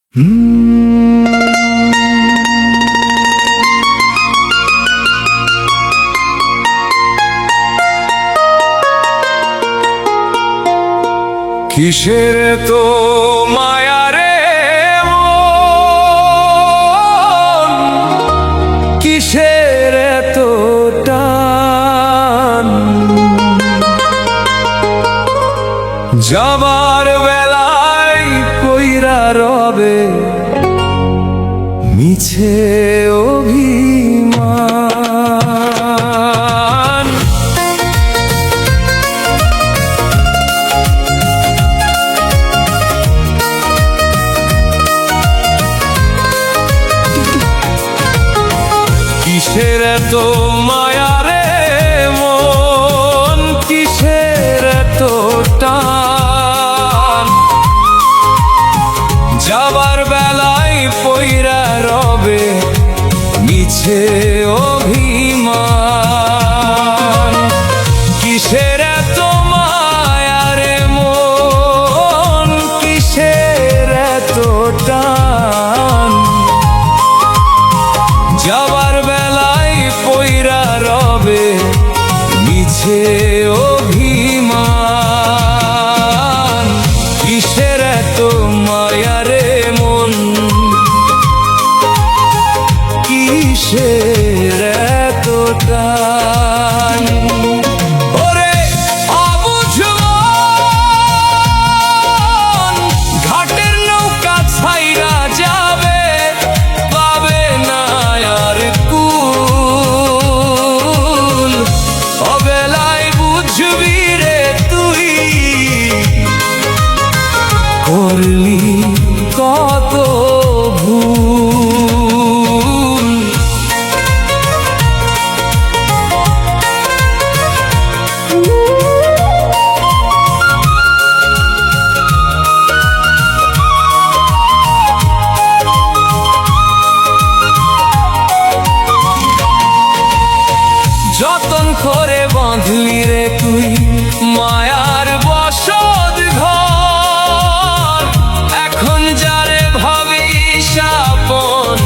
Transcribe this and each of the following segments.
কিসের তো মায়া রে মন, কিসের তো টান, যাবার বেলায় কইরা রবে মিছে অভিমান। কিসের তো মায়া রে মন, কিসের তো টান, যাবার বেলায় পইরা রবে মিছে অভিমান। কিসের তো মায়া রে মন, কিসের তো টান, যাবার বেলায় পইরা রবে মিছে অভিমান। কিসের তো মায়া রে মন, কিসের তো টান। ওরে অবুঝ মন, ঘাটের নৌকা ছাইরা যাবে, পাবে না আর কুল। অবেলায় বুঝবি রে তুই, করলি কত ভুল। যতন করে বাঁধলি রে তুই মায়ার বসত ঘর, এখন যারে ভাবিস আপন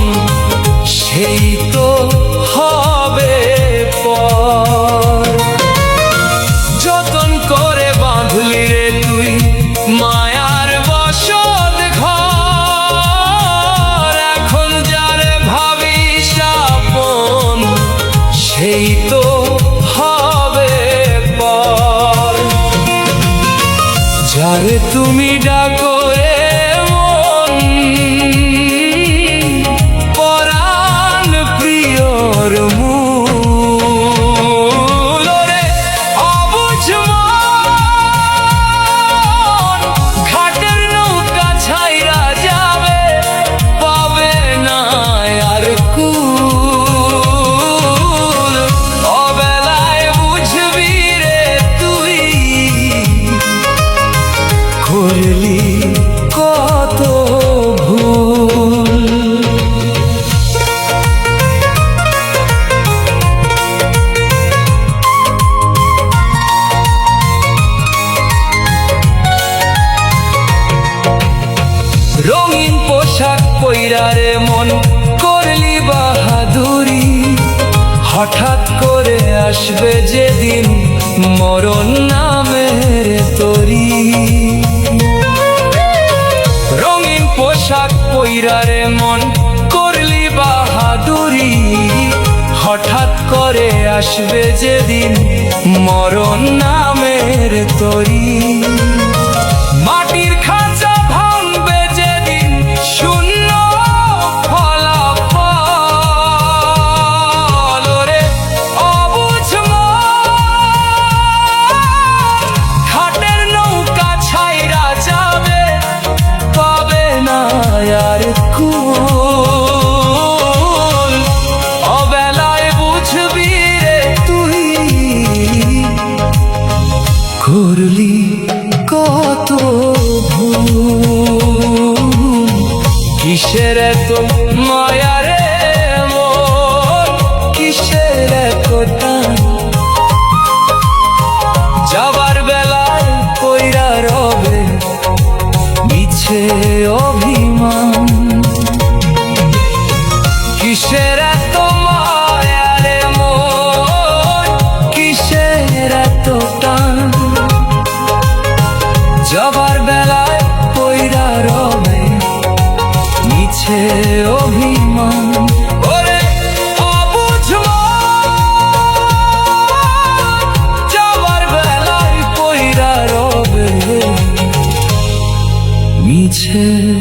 সেই তো হবে পর। যতন করে বাঁধলি রে তুই মায়ার বসত ঘর, এখন যারে ভাবিস আপন সেই তো হবে পর। যারে তুমি ডাকো রে মন, পরাণ প্রিয়র মূল। রে অবুঝ মন, ঘাটের নৌকা ছাইরা যাবে, পাবে না আর কুল। অবেলায় বুঝবি রে তুই, করলি কত ভুল। রঙিন পোশাক পইরা রে মন, করলি বাহাদুরি, হঠাৎ করে আসবে যেদিন মরণ নামের তরি। রঙিন পোশাক পইরা রে মন, করলি বাহাদুরি, হঠাৎ করে আসবে যেদিন মরণ নামের তরি। মাটির খাঁচা ভাঙবে যেদিন শূন্য ফলাফল। রে অবুঝ মন, ঘাটের নৌকা ছাইরা যাবে, পাবে না আর কুল। অবেলায় বুঝবি রে তুই, করলি কত ভুল। কিসের তো মায়া রে মন, কিসের তো টান, যাবার বেলায় কইরা রবে মিছে অভিমান। গেছে